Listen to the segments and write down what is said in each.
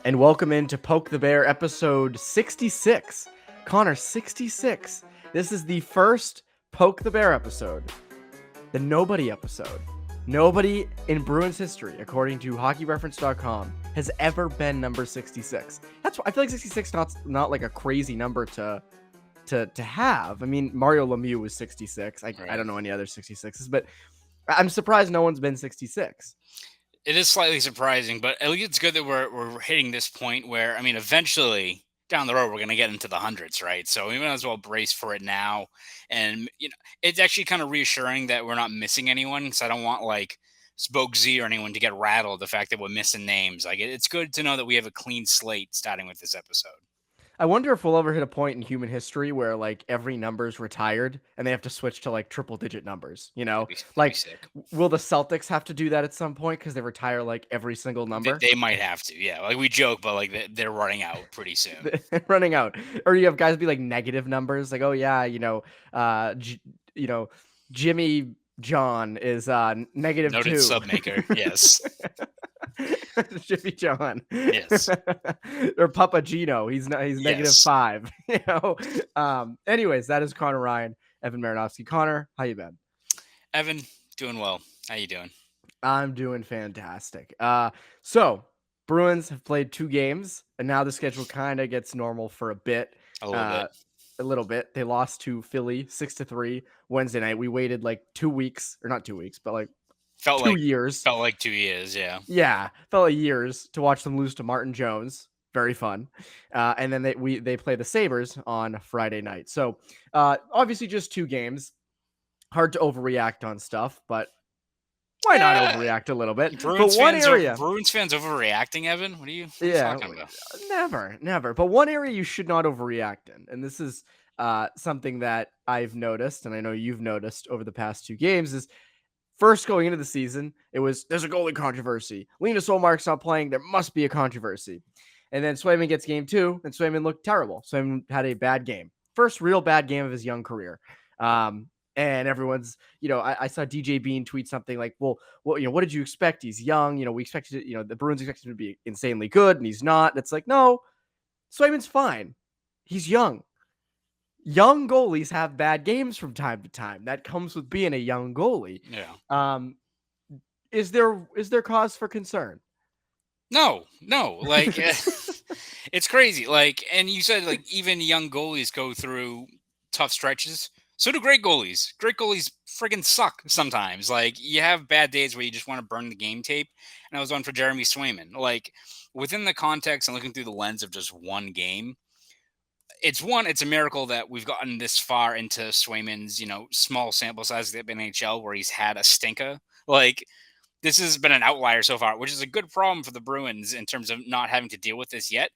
and welcome into Poke the Bear episode 66. Conor, 66. This is the first Poke the Bear episode, the nobody episode. Nobody in Bruins history, according to hockeyreference.com, has ever been number 66. That's why I feel like 66 not like a crazy number to have. I mean, Mario Lemieux was 66. I don't know any other 66s, but I'm surprised no one's been 66. It is slightly surprising, but at least it's good that we're hitting this point where, I mean, eventually down the road we're going to get into the hundreds, right? So we might as well brace for it now. And it's actually kind of reassuring that we're not missing anyone, because I don't want like Spoke Z or anyone to get rattled the fact that we're missing names. Like it's good to know that we have a clean slate starting with this episode. I wonder if we'll ever hit a point in human history where like every number's retired and they have to switch to like triple digit numbers, That'd be Like sick. will the Celtics have to do that at some point because they retire like every single They, number? they might have to, yeah. Like we joke, but like they're running out pretty soon. Running out. Or you have guys be like negative numbers, like, oh yeah, you know, Jimmy John is negative Noted 2. submaker, yes, Jimmy John. yes, Or Papa Gino. He's negative yes. 5. Anyways, that is Conor Ryan, Evan Marinofsky. Conor, how you been? Evan, doing well. How you doing? I'm doing fantastic. So Bruins have played 2 games, and now the schedule kind of gets normal for a bit. A little Uh, bit. a little bit. They lost to Philly 6-3 Wednesday night. We waited like 2 weeks, or not 2 weeks, but like Felt 2 like years. felt like 2 years, yeah. Yeah, felt like years to watch them lose to Martin Jones. Very fun. And then they play the Sabres on Friday night. So obviously just 2 games. Hard to overreact on stuff, but why not Eh, overreact a little bit? But Bruins one fans are area, Bruins fans overreacting, Evan. What are you yeah, talking about? never. But one area you should not overreact in, and this is something that I've noticed, and I know you've noticed over the past 2 games, is first going into the season, it was there's a goalie controversy. Linus Ullmark's not playing. There must be a controversy. And then Swayman gets game 2, and Swayman looked terrible. Swayman had a bad game. First real bad game of his young career. And everyone's, I saw DJ Bean tweet something like, well, what did you expect? He's young. We expected, the Bruins expected him to be insanely good, and he's not. And it's like, no, Swayman's fine. He's young. Young goalies have bad games from time to time. That comes with being a young goalie. Yeah. Um, is there cause for concern? No. Like it's crazy. Like, and you said like even young goalies go through tough stretches. So do great goalies. Great goalies friggin' suck sometimes. Like you have bad days where you just want to burn the game tape. And I was on for Jeremy Swayman. Like within the context and looking through the lens of just one game, it's a miracle that we've gotten this far into Swayman's, small sample size of the NHL where he's had a stinker. Like this has been an outlier so far, which is a good problem for the Bruins in terms of not having to deal with this yet.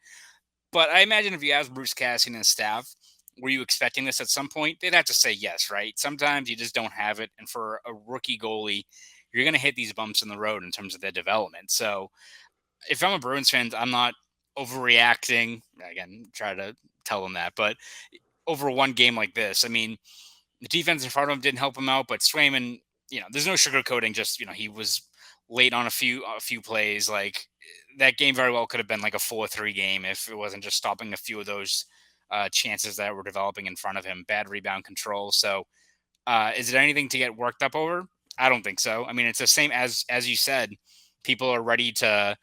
But I imagine if you ask Bruce Cassidy and his staff, were you expecting this at some point? They'd have to say yes, right? Sometimes you just don't have it. And for a rookie goalie, you're going to hit these bumps in the road in terms of their development. So if I'm a Bruins fan, I'm not overreacting. Again, try to tell them that. But over one game like this, I mean, the defense in front of him didn't help him out, but Swayman, there's no sugarcoating. Just he was late on a few plays. Like that game very well could have been like a 4-3 game if it wasn't just stopping a few of those chances that were developing in front of him. Bad rebound control. So, is it anything to get worked up over? I don't think so. I mean, it's the same as you said. People are ready to.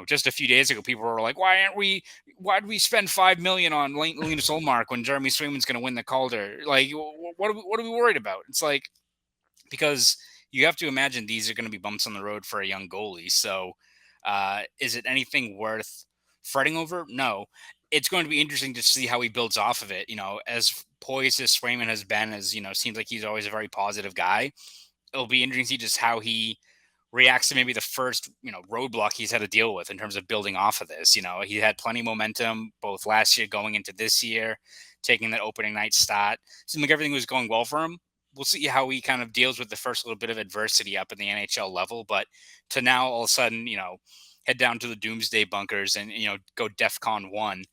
Just a few days ago, people were like, why did we spend $5 million on Linus Ullmark when Jeremy Swayman's going to win the Calder? Like, what are we worried about? It's like, because you have to imagine these are going to be bumps on the road for a young goalie. So, is it anything worth fretting over? No. It's going to be interesting to see how he builds off of it. As poised as Swayman has been, seems like he's always a very positive guy. It'll be interesting to see just how he reacts to maybe the first, roadblock he's had to deal with in terms of building off of this. He had plenty of momentum both last year going into this year, taking that opening night start. Seemed like everything was going well for him. We'll see how he kind of deals with the first little bit of adversity up in the NHL level. But to now all of a sudden, head down to the doomsday bunkers and, go DEFCON 1.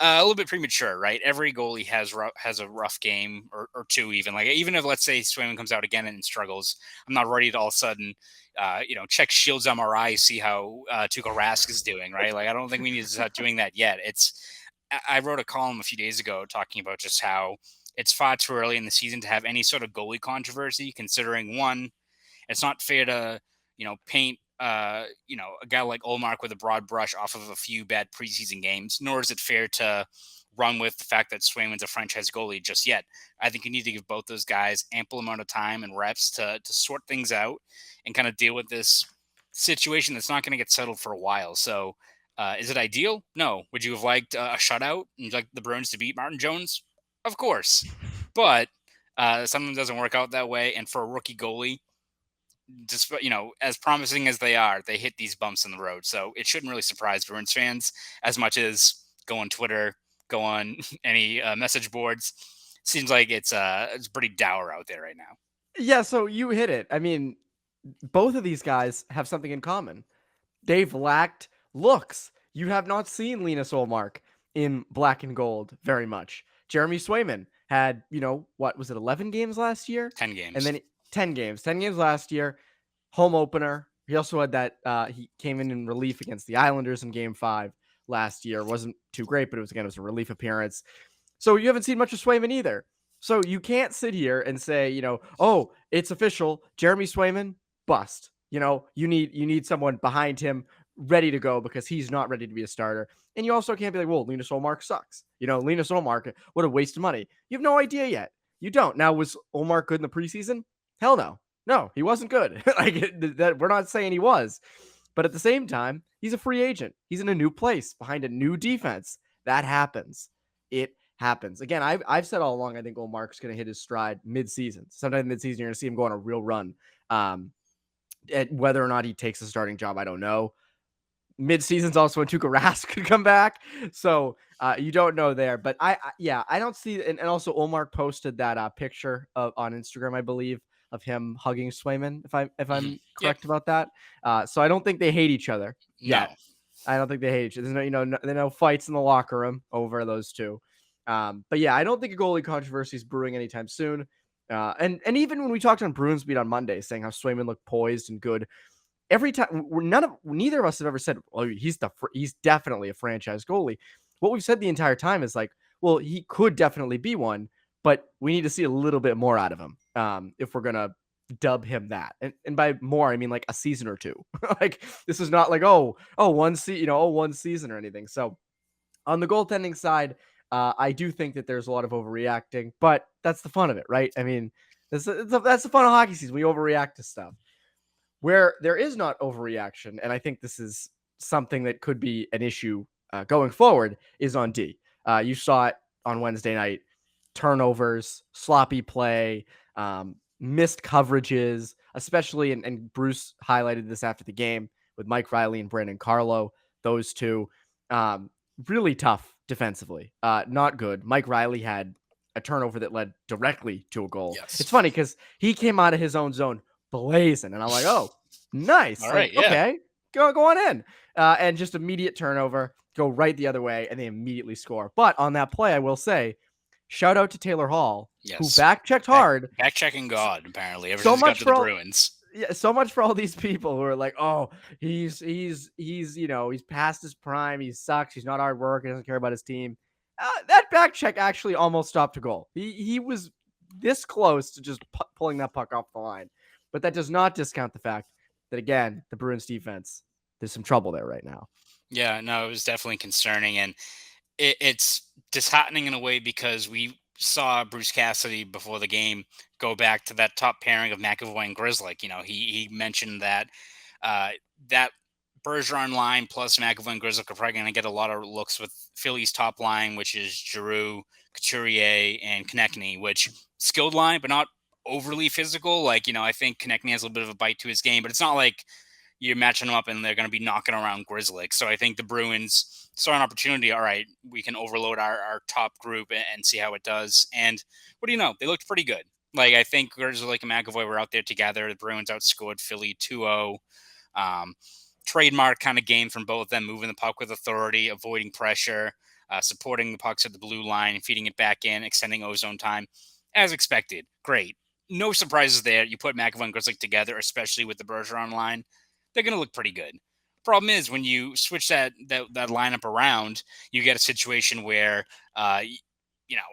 A little bit premature, right? Every goalie has a rough game or two, even like even if let's say Swayman comes out again and struggles, I'm not ready to all of a sudden, check Shields MRI, see how Tuukka Rask is doing, right? Like I don't think we need to start doing that yet. I wrote a column a few days ago talking about just how it's far too early in the season to have any sort of goalie controversy, considering one, it's not fair to, paint, a guy like Ullmark with a broad brush off of a few bad preseason games, nor is it fair to run with the fact that Swayman's a franchise goalie just yet. I think you need to give both those guys ample amount of time and reps to sort things out and kind of deal with this situation that's not going to get settled for a while. So, is it ideal? No. Would you have liked a shutout and like the Bruins to beat Martin Jones? Of course. But sometimes it doesn't work out that way. And for a rookie goalie, just as promising as they are, they hit these bumps in the road. So it shouldn't really surprise Bruins fans as much as go on Twitter, go on any message boards. Seems like it's pretty dour out there right now. Yeah, so you hit it. I mean, both of these guys have something in common. They've lacked looks. You have not seen Linus Ullmark in black and gold very much. Jeremy Swayman had, what was it, 11 games last year? 10 games. And then 10 games last year. Home opener. He also had that, he came in relief against the Islanders in game 5 last year. Wasn't too great, but it was a relief appearance. So you haven't seen much of Swayman either. So you can't sit here and say, oh, it's official. Jeremy Swayman, bust. You need someone behind him ready to go because he's not ready to be a starter. And you also can't be like, well, Linus Ullmark sucks. Linus Ullmark, what a waste of money. You have no idea yet. You don't. Now, was Ullmark good in the preseason? Hell no. No, he wasn't good. We're not saying he was. But at the same time, he's a free agent. He's in a new place behind a new defense. That happens. It happens. Again, I've said all along, I think Ullmark's going to hit his stride mid-season. Sometime mid-season, you're going to see him go on a real run. Whether or not he takes a starting job, I don't know. Mid-season's also when Tuukka Rask could come back. So you don't know there. But I don't see. And also Ullmark posted that picture on Instagram, I believe, of him hugging Swayman, if I'm correct about that. So I don't think they hate each other yet. No. I don't think they hate each other. There's there are no fights in the locker room over those two. But yeah, I don't think a goalie controversy is brewing anytime soon. And even when we talked on Bruins Beat on Monday, saying how Swayman looked poised and good, every time neither of us have ever said, "Well, he's definitely a franchise goalie." What we've said the entire time is like, well, he could definitely be one, but we need to see a little bit more out of him if we're gonna dub him that. And by more, I mean like a season or two. Like this is not like one season or anything. So on the goaltending side, I do think that there's a lot of overreacting, but that's the fun of it, right? I mean, that's the fun of hockey season. We overreact to stuff. Where there is not overreaction, and I think this is something that could be an issue going forward, is on D. You saw it on Wednesday night. Turnovers, sloppy play, missed coverages, especially, and Bruce highlighted this after the game with Mike Riley and Brandon Carlo. Those two, really tough defensively. Not good. Mike Riley had a turnover that led directly to a goal. Yes. It's funny because he came out of his own zone blazing, and I'm like, oh, nice. All right, okay, go on in. And just immediate turnover, go right the other way, and they immediately score. But on that play, I will say, shout out to Taylor Hall, who back-checked hard. Back-checking God, apparently. Ever since he got to the Bruins. Yeah, so much for all these people who are like, oh, he's past his prime, he sucks, he's not hard work, he doesn't care about his team. That back check actually almost stopped a goal. He was this close to just pulling that puck off the line. But that does not discount the fact that, again, the Bruins defense, there's some trouble there right now. Yeah, no, it was definitely concerning. And it's disheartening in a way because we saw Bruce Cassidy before the game go back to that top pairing of McAvoy and Grzelcyk. He mentioned that that Bergeron line plus McAvoy and Grzelcyk are probably going to get a lot of looks with Philly's top line, which is Giroux, Couturier, and Konechny, which skilled line, but not overly physical. I think Konechny has a little bit of a bite to his game, but it's not like you're matching them up and they're going to be knocking around Grzelcyk. So I think the Bruins saw an opportunity. All right, we can overload our top group and see how it does. And what do you know? They looked pretty good. I think Grzelcyk and McAvoy were out there together. The Bruins outscored Philly 2-0. Trademark kind of game from both of them, moving the puck with authority, avoiding pressure. supporting the pucks at the blue line, feeding it back in, extending ozone time, as expected. Great. No surprises there. You put McAvoy and Grzelcyk together, especially with the Bergeron line, they're going to look pretty good. Problem is, when you switch that lineup around, you get a situation where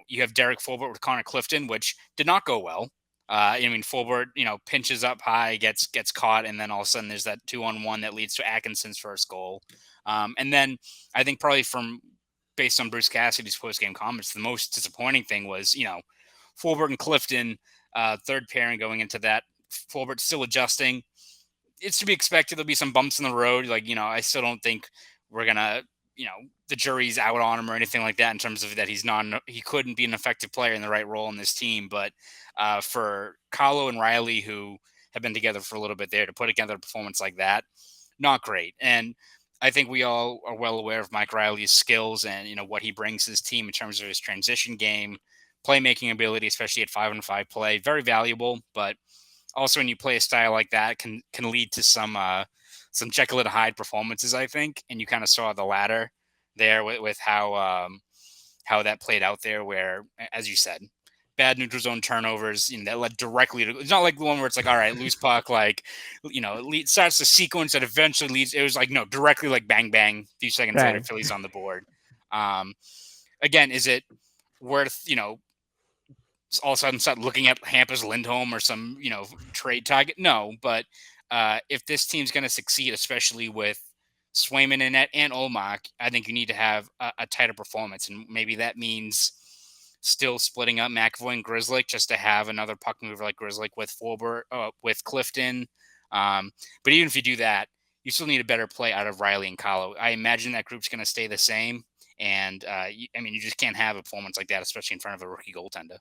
you have Derek Forbort with Connor Clifton, which did not go well. Forbort, pinches up high, gets caught, and then all of a sudden there's that 2-on-1 that leads to Atkinson's first goal. And then I think probably based on Bruce Cassidy's post-game comments, the most disappointing thing was, Forbort and Clifton, third pairing going into that. Forbort still adjusting. It's to be expected. There'll be some bumps in the road. I still don't think we're going to, the jury's out on him or anything like that in terms of that he couldn't be an effective player in the right role in this team. But for Carlo and Riley, who have been together for a little bit there, to put together a performance like that, not great. And I think we all are well aware of Mike Riley's skills and, what he brings to his team in terms of his transition game, playmaking ability, especially at 5-on-5 play. Very valuable, but also when you play a style like that can lead to some Jekyll and Hyde performances, I think. And you kind of saw the latter there with how that played out there, where, as you said, bad neutral zone turnovers, that led directly to, it's not like the one where it's like, all right, loose puck, it starts the sequence that eventually leads. It was like, no, directly like bang, bang, a few seconds later, Philly's on the board. Again, is it worth, all of a sudden start looking at Hampus Lindholm or some, trade target? No, but if this team's going to succeed, especially with Swayman in net and Ullmark, I think you need to have a tighter performance. And maybe that means still splitting up McAvoy and Grzelcyk just to have another puck mover like Grzelcyk with Forbort, with Clifton. But even if you do that, you still need a better play out of Riley and Carlo. I imagine that group's going to stay the same. And, you just can't have a performance like that, especially in front of a rookie goaltender.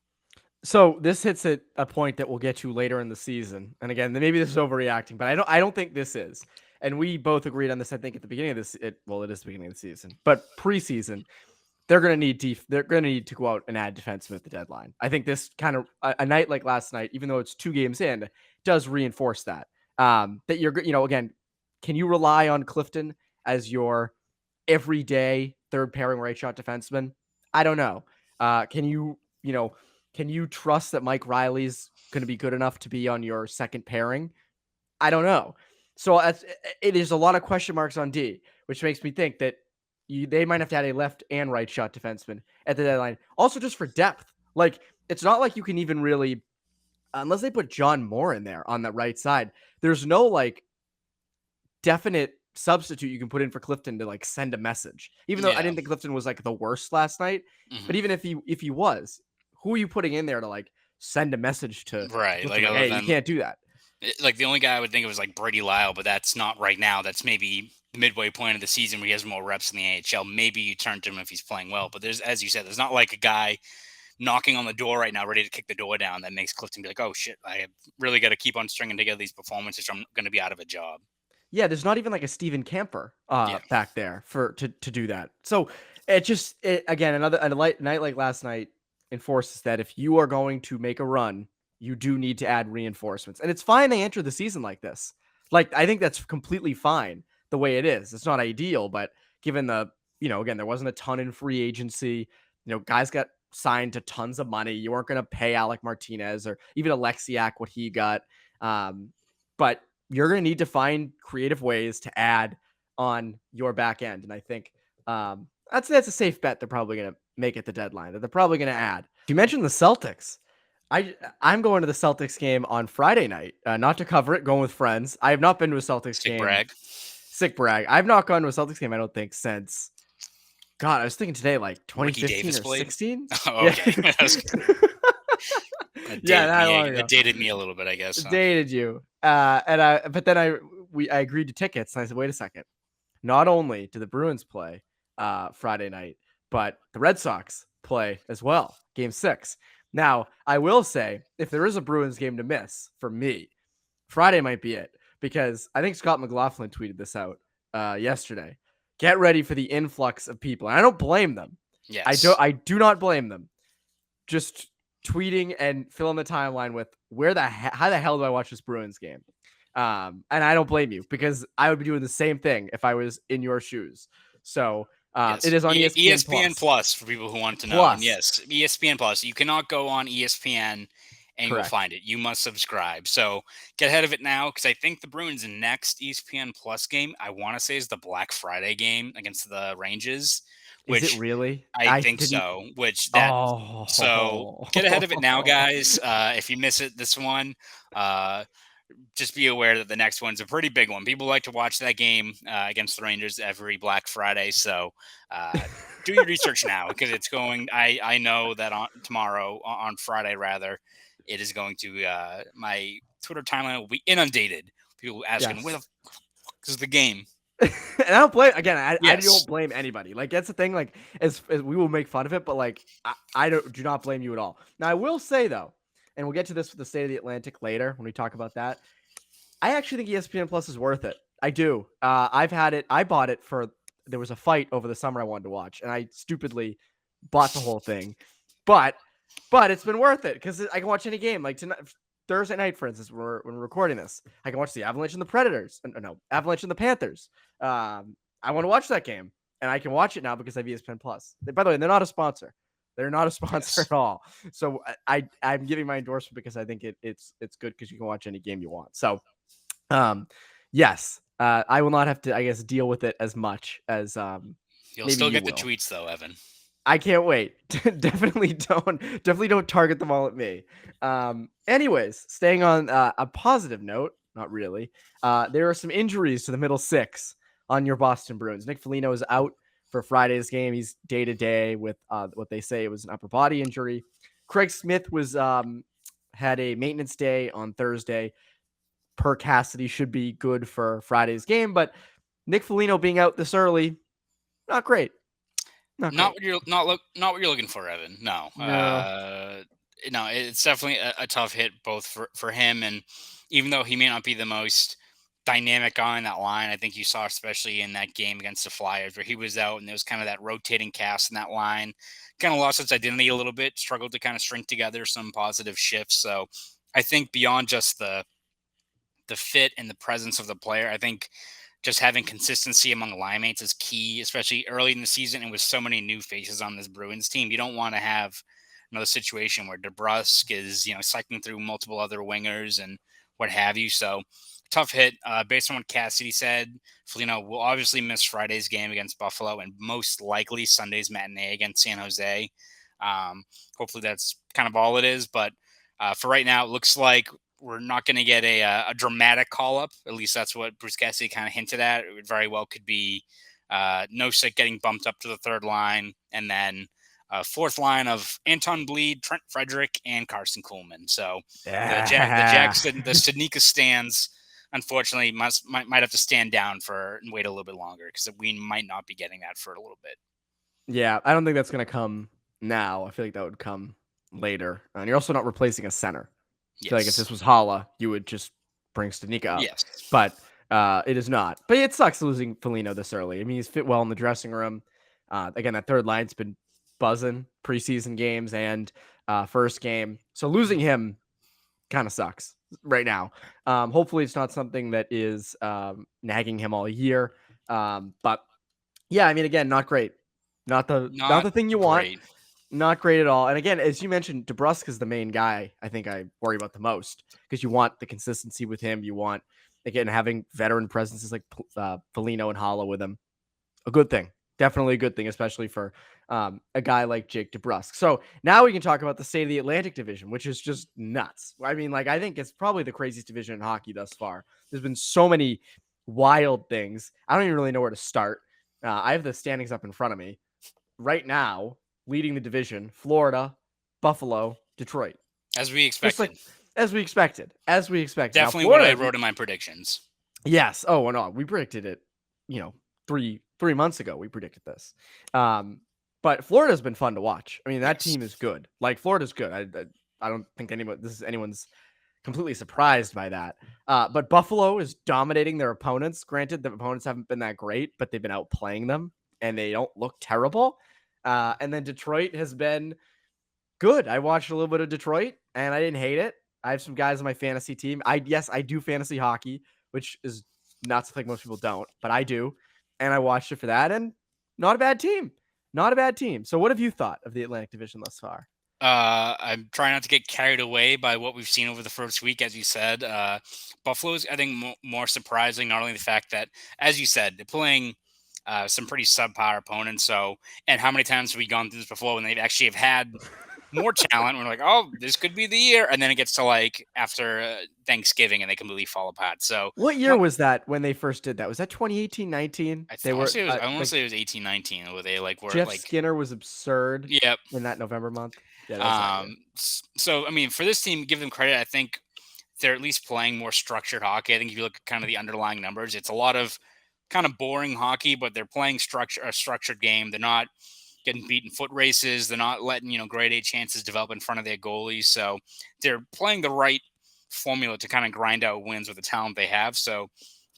So this hits at a point that we'll get to later in the season. And again, maybe this is overreacting, but I don't think this is. And we both agreed on this, I think, at the beginning of this. It is the beginning of the season. But preseason, they're going to need to go out and add defensemen at the deadline. I think this kind of a night like last night, even though it's 2 games in, does reinforce that. That you're, again, can you rely on Clifton as your everyday third pairing right shot defenseman? I don't know. Can you trust that Mike Riley's going to be good enough to be on your second pairing? I don't know. So it is a lot of question marks on D, which makes me think that they might have to add a left and right shot defenseman at the deadline. Also, just for depth. Like, it's not like you can even really, unless they put John Moore in there on the right side, there's no definite substitute you can put in for Clifton to send a message. Even though I didn't think Clifton was the worst last night, but even if he was, who are you putting in there to send a message to? Right. Hey, you can't do that. The only guy I would think of was Brady Lyle, but that's not right now. That's maybe the midway point of the season where he has more reps in the AHL. Maybe you turn to him if he's playing well, but as you said, there's not a guy knocking on the door right now, ready to kick the door down that makes Clifton be like, oh shit, I really got to keep on stringing together these performances or I'm going to be out of a job. Yeah, there's not even a Steven Camper back there to do that. So again, a night like last night enforces that if you are going to make a run, you do need to add reinforcements. And it's fine they enter the season like this. I think that's completely fine the way it is. It's not ideal, but given again, there wasn't a ton in free agency. Guys got signed to tons of money. You weren't going to pay Alec Martinez or even Alexiak what he got. But you're going to need to find creative ways to add on your back end. And I think that's a safe bet. They're probably going to make it the deadline, that they're probably going to add. You mentioned the Celtics. I'm going to the Celtics game on Friday night, not to cover it, going with friends. I have not been to a Celtics game. Sick brag. I've not gone to a Celtics game, I don't think, since, God, I was thinking today, 2015 or 16. Oh, okay. Yeah. That dated me a little bit, I guess. It dated you. But then I agreed to tickets, and I said, wait a second. Not only do the Bruins play Friday night, but the Red Sox play as well, Game 6. Now, I will say, if there is a Bruins game to miss, for me, Friday might be it, because I think Scott McLaughlin tweeted this out yesterday. Get ready for the influx of people. And I don't blame them. Yes. I do not blame them. Just tweeting and filling the timeline with how the hell do I watch this Bruins game? And I don't blame you, because I would be doing the same thing if I was in your shoes. So Yes, It is on ESPN ESPN Plus. Plus for people who want to know. And Plus, yes, ESPN Plus. You cannot go on ESPN and you will correct. find it. You must subscribe. So get ahead of it now because I think the Bruins' next ESPN Plus game, I want to say, is the Black Friday game against the Rangers, Is it which really? I I think didn't. so. Which that so Oh, get ahead of it now, guys. If you miss it, this one. Just be aware that the next one's a pretty big one. People like to watch that game against the Rangers every Black Friday. So do your research now because it's going. I know that on tomorrow, on Friday rather, it is going to my Twitter timeline will be inundated. People asking where the yes. fuck is the game? And I don't blame. Again, I Yes, don't blame anybody. Like that's the thing. Like as we will make fun of it, but like I do not blame you at all. Now I will say though, and we'll get to this with the State of the Atlantic later when we talk about that. I actually think ESPN Plus is worth it. I do. I've had it. I bought it for. There was a fight over the summer I wanted to watch, and I stupidly bought the whole thing. But it's been worth it because I can watch any game. Like tonight, Thursday night, for instance, when we're recording this, I can watch the Avalanche and the Predators. No, Avalanche and the Panthers. I want to watch that game, and I can watch it now because I have ESPN Plus. By the way, they're not a sponsor. They're not a sponsor yes. at all. So I'm giving my endorsement because I think it's good because you can watch any game you want. So yes, I will not have to, I guess, deal with it as much as You'll maybe still you get the will. tweets though, Evan. I can't wait. Definitely don't target them all at me. Anyways, staying on a positive note, not really. There are some injuries to the middle six on your Boston Bruins. Nick Foligno is out for Friday's game. He's day to day with what they say it was an upper body injury. Craig Smith was had a maintenance day on Thursday. Per Cassidy should be good for Friday's game, but Nick Foligno being out this early, not great. Not Not great. what you're not what you're looking for, Evan. No, No. no, it's definitely a tough hit both for him and even though he may not be the most dynamic guy on that line, I think you saw especially in that game against the Flyers where he was out and there was kind of that rotating cast in that line, kind of lost its identity a little bit, struggled to kind of string together some positive shifts. So I think beyond just the fit and the presence of the player, I think just having consistency among line mates is key, especially early in the season and with so many new faces on this Bruins team. You don't want to have another situation where DeBrusk is, cycling through multiple other wingers and what have you. So tough hit. Based on what Cassidy said, Foligno will obviously miss Friday's game against Buffalo and most likely Sunday's matinee against San Jose. Hopefully that's kind of all it is. But for right now, it looks like we're not going to get a dramatic call up. At least that's what Bruce Cassidy kind of hinted at. It very well could be Nosek getting bumped up to the third line, and then fourth line of Anton Bleed, Trent Frederick, and Carson Kuhlman. So the Jackson, the Studnicka stands, unfortunately, might have to stand down and wait a little bit longer because we might not be getting that for a little bit. Yeah, I don't think that's going to come now. I feel like that would come later. And you're also not replacing a center. I feel like if Yes. this was Hala, you would just bring Stanika up. Yes. But it is not. But it sucks losing Foligno this early. I mean, he's fit well in the dressing room. Again, that third line's been buzzing preseason games and first game. So losing him kind of sucks right now. Hopefully it's not something that is nagging him all year. But yeah, I mean, again, not great. Not the thing you want. Great. Not great at all. And again, as you mentioned, DeBrusk is the main guy I think I worry about the most because you want the consistency with him. You want, again, having veteran presences like Foligno and Hala with him. A good thing. Definitely a good thing, especially for a guy like Jake DeBrusk. So now we can talk about the State of the Atlantic Division, which is just nuts. I mean, I think it's probably the craziest division in hockey thus far. There's been so many wild things. I don't even really know where to start. I have the standings up in front of me. Right now, leading the division, Florida, Buffalo, Detroit. As we expected. As we expected. Definitely now, Florida, what I wrote in my predictions. Yes. Oh, no, we predicted it, 3 months ago. We predicted this. But Florida's been fun to watch. I mean, that team is good. Florida's good. I don't think anyone's completely surprised by that. But Buffalo is dominating their opponents. Granted, the opponents haven't been that great, but they've been outplaying them and they don't look terrible. And then Detroit has been good. I watched a little bit of Detroit and I didn't hate it. I have some guys on my fantasy team. I do fantasy hockey, which is nuts. I think most people don't, but I do. And I watched it for that. And Not a bad team. Not a bad team. So what have you thought of the Atlantic Division thus far? I'm trying not to get carried away by what we've seen over the first week, as you said. Buffalo's, I think, more surprising. Not only the fact that, as you said, they're playing some pretty subpar opponents. So, and how many times have we gone through this before when they actually have had more talent? We're like, oh, this could be the year, and then it gets to like after Thanksgiving, and they completely fall apart. So, What year not, was that when they first did that? Was that 2018, 19? I They want to were say it was. I want to like say it was 18-19, where they like were Jeff like, Skinner was absurd yep. in that November month. Yeah, that was that year. So I mean, for this team, give them credit. I think they're at least playing more structured hockey. I think if you look at kind of the underlying numbers, it's a lot of kind of boring hockey, but they're playing a structured game. They're not getting beaten foot races. They're not letting, grade A chances develop in front of their goalies. So they're playing the right formula to kind of grind out wins with the talent they have. So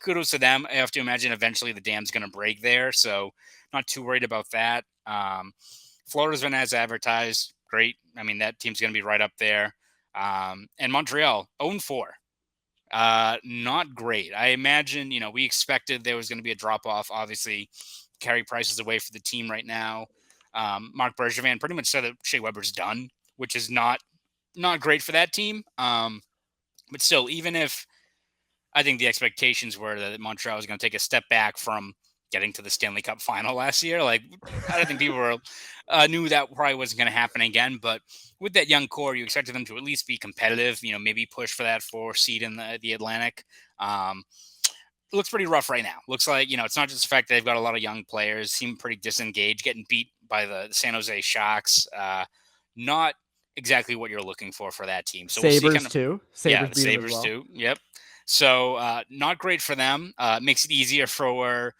kudos to them. I have to imagine eventually the dam's going to break there. So not too worried about that. Florida's been as advertised. Great. I mean, that team's going to be right up there. And Montreal, 0-4. Not great. I imagine, we expected there was going to be a drop-off. Obviously, Carey Price is away for the team right now. Mark Bergevin pretty much said that Shea Weber's done, which is not great for that team. But still, even if I think the expectations were that Montreal was going to take a step back from getting to the Stanley Cup final last year. Like, I don't think people knew that probably wasn't going to happen again. But with that young core, you expected them to at least be competitive, maybe push for that 4 seed in the Atlantic. It looks pretty rough right now. Looks like, it's not just the fact that they've got a lot of young players, seem pretty disengaged, getting beat by the San Jose Sharks. Not exactly what you're looking for that team. So Sabres we'll see too. Sabres Beat them as Sabres well. too. Yep. So not great for them. Makes it easier for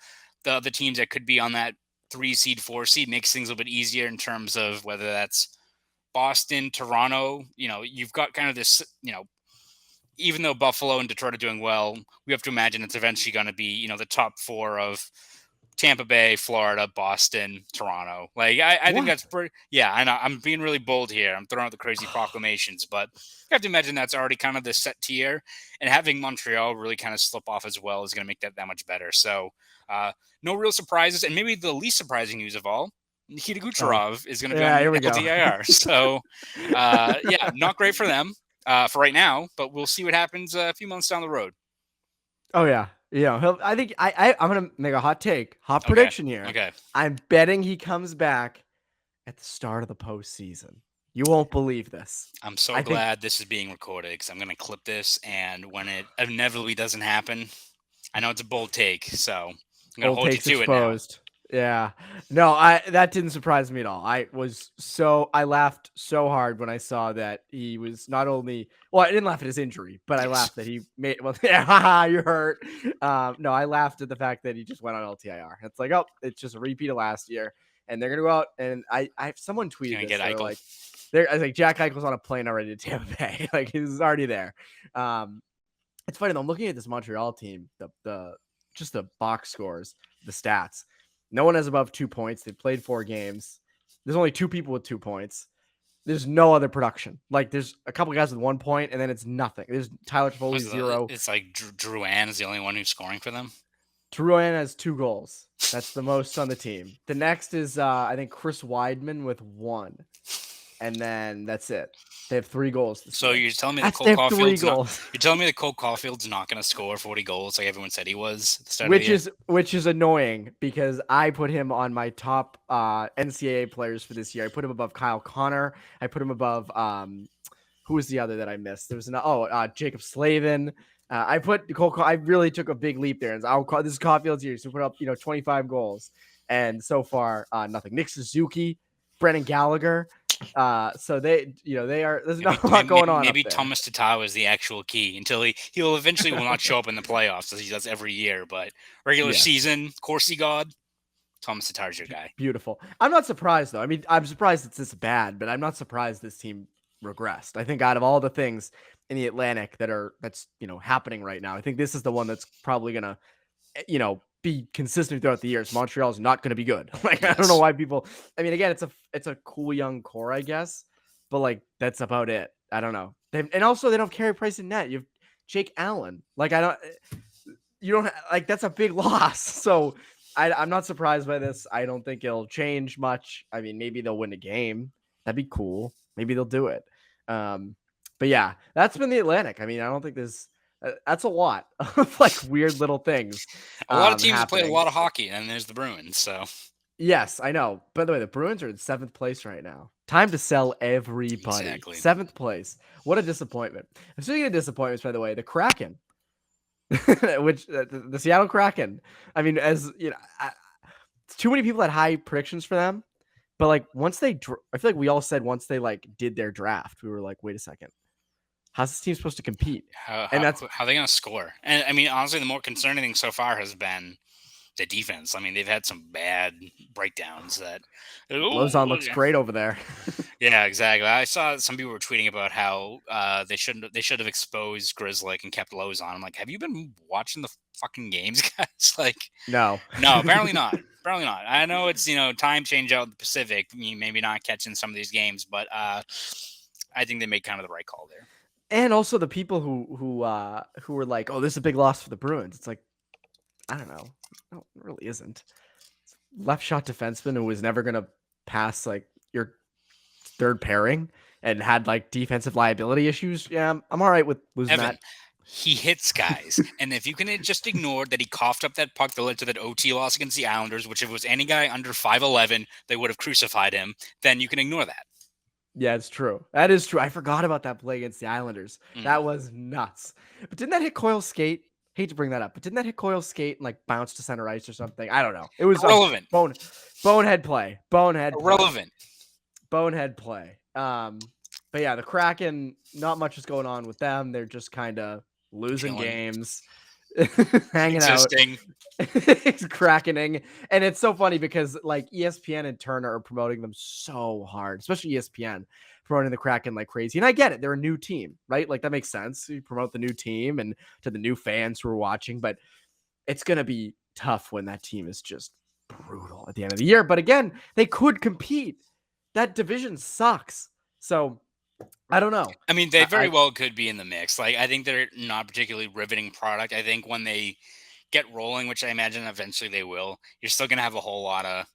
the other teams that could be on that 3 seed, 4 seed. Makes things a little bit easier in terms of whether that's Boston, Toronto. You've got kind of this, even though Buffalo and Detroit are doing well, we have to imagine it's eventually going to be, the top 4 of Tampa Bay, Florida, Boston, Toronto. Like, I think that's pretty, yeah, I know I'm being really bold here. I'm throwing out the crazy proclamations, but you have to imagine that's already kind of the set tier, and having Montreal really kind of slip off as well is going to make that much better. So no real surprises. And maybe the least surprising news of all, Nikita Kucherov is going to be on LTIR. So yeah, not great for them for right now, but we'll see what happens a few months down the road. Oh yeah. I think I'm gonna make a hot prediction here. Okay. I'm betting he comes back at the start of the postseason. You won't believe this. I'm so glad this is being recorded because I'm gonna clip this, and when it inevitably doesn't happen, I know it's a bold take, so I'm gonna hold you to exposed. It now. Yeah. No, that didn't surprise me at all. I laughed so hard when I saw that he was not only, well, I didn't laugh at his injury, but I laughed that he made, well, yeah, you hurt. No, I laughed at the fact that he just went on LTIR. It's like, oh, it's just a repeat of last year, and they're going to go out, and someone tweeted this. I was like, Jack Eichel's on a plane already to Tampa Bay. Like, he's already there. It's funny though, I'm looking at this Montreal team, just the box scores, the stats. No one has above 2 points. They've played 4 games. There's only 2 people with 2 points. There's no other production. Like, there's a couple guys with 1 point, and then it's nothing. There's Tyler Toffoli 0. It's like Drouin is the only one who's scoring for them. Drouin has 2 goals. That's the most on the team. The next is I think Chris Weidman with 1, and then that's it. They have 3 goals. So you're telling me that Cole Caulfield's you're telling me that Cole Caulfield's not going to score 40 goals like everyone said he was at the start of the year? Which is annoying because I put him on my top NCAA players for this year. I put him above Kyle Conor. I put him above who was the other that I missed? There was Jacob Slavin. I put Cole. I really took a big leap there. And this is Caulfield's year, so put up 25 goals, and so far nothing. Nick Suzuki, Brendan Gallagher. So they are. There's not a lot going on. Maybe Thomas Tatar is the actual key until he'll eventually will not show up in the playoffs as he does every year. But regular season, Corsi God, Thomas Tatar is your guy. Beautiful. I'm not surprised though. I mean, I'm surprised it's this bad, but I'm not surprised this team regressed. I think out of all the things in the Atlantic that's happening right now, I think this is the one that's probably gonna be consistent throughout the years. Montreal's not going to be good. Like, yes. I don't know why people. I mean, again, it's a cool young core, I guess, but like that's about it. I don't know. And also they don't have Carey Price in net. You have Jake Allen. Like you don't like that's a big loss. So I'm not surprised by this. I don't think it'll change much. I mean, maybe they'll win a game. That'd be cool. Maybe they'll do it. But yeah, that's been the Atlantic. I mean, I don't think there's that's a lot of like weird little things. A lot of teams have played a happening. lot of hockey, and there's the Bruins. So Yes, I know. By the way, the Bruins are in 7th place right now. Time to sell everybody. Exactly. 7th place. What a disappointment. And speaking of disappointments, by the way, the Kraken, which the Seattle Kraken. I mean, as you know, too many people had high predictions for them. But like once they, I feel like we all said once they like did their draft, we were like, wait a second, how's this team supposed to compete? How are they going to score? And I mean, honestly, the more concerning thing so far has been the defense. I mean, they've had some bad breakdowns. That Lozon looks great over there. Yeah, exactly. I saw some people were tweeting about how they should have exposed Grizzly and kept Lozon. I'm like, have you been watching the fucking games, guys? Like, no, apparently not. Apparently not. I know it's time change out in the Pacific. Maybe not catching some of these games, but I think they made kind of the right call there. And also the people who were like, oh, this is a big loss for the Bruins. It's like, I don't know. No, it really isn't. Left shot defenseman who was never gonna pass like your third pairing and had like defensive liability issues. Yeah, I'm all right with losing Evan, that. He hits guys, and if you can just ignore that he coughed up that puck that led to that OT loss against the Islanders, which if it was any guy under 5'11", they would have crucified him, then you can ignore that. Yeah, it's true. That is true. I forgot about that play against the Islanders. That was nuts. But didn't that hit Coyle's skate? Hate to bring that up, but didn't that hit Coyle's skate and like bounce to center ice or something? I don't know. It was irrelevant. Bonehead play. Irrelevant. Bonehead play. But yeah, the Kraken, not much is going on with them. They're just kind of losing games, hanging out, crackening. And it's so funny because like ESPN and Turner are promoting them so hard, especially ESPN promoting the Kraken like crazy. And I get it. They're a new team, right? Like that makes sense. You promote the new team and to the new fans who are watching, but it's going to be tough when that team is just brutal at the end of the year. But again, they could compete. That division sucks. So I don't know. I mean, they very well could be in the mix. Like, I think they're not a particularly riveting product. I think when they get rolling, which I imagine eventually they will, you're still going to have a whole lot of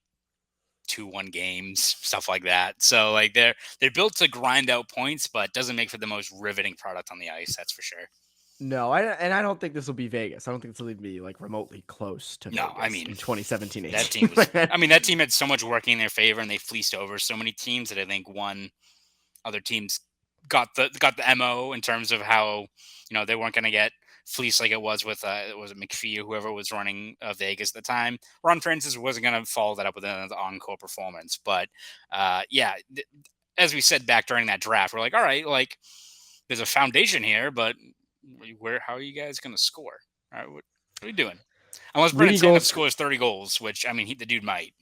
2-1 games, stuff like that. So, like, they're built to grind out points, but doesn't make for the most riveting product on the ice. That's for sure. No, I don't think this will be Vegas. I don't think this will even be like remotely close to Vegas. I mean, in 2017, that team was. I mean, that team had so much working in their favor, and they fleeced over so many teams that I think other teams got the MO in terms of how they weren't going to get fleeced like it was with was it McPhee or whoever was running Vegas at the time. Ron Francis wasn't going to follow that up with an encore performance, but as we said back during that draft, we're like, all right, like there's a foundation here, but how are you guys going to score? All right, what are we doing? Unless Brennan Tanev scores 30 goals, which I mean, the dude might.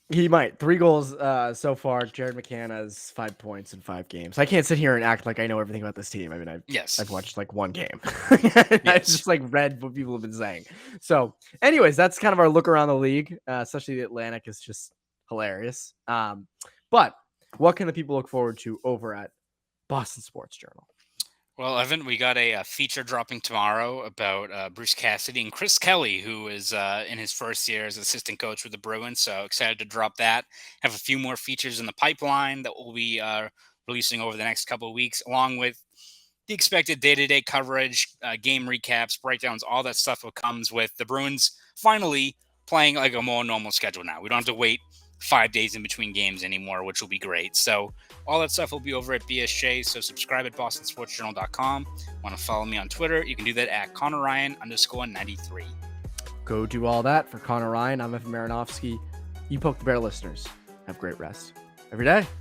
He might. 3 goals so far. Jared McCann has 5 points in 5 games. I can't sit here and act like I know everything about this team. I mean, I've watched like 1 game. I've just like read what people have been saying. So anyways, that's kind of our look around the league, especially the Atlantic is just hilarious. But what can the people look forward to over at Boston Sports Journal? Well, Evan, we got a feature dropping tomorrow about Bruce Cassidy and Chris Kelly, who is in his first year as assistant coach with the Bruins. So excited to drop that. Have a few more features in the pipeline that we'll be releasing over the next couple of weeks, along with the expected day-to-day coverage, game recaps, breakdowns, all that stuff that comes with the Bruins finally playing like a more normal schedule now. We don't have to wait 5 days in between games anymore, which will be great. So all that stuff will be over at BSJ. So subscribe at bostonsportsjournal.com. Want to follow me on Twitter? You can do that at ConorRyan_93. Go do all that for Conor Ryan. I'm Evan Marinofsky. You Poke the Bear listeners. Have great rest every day.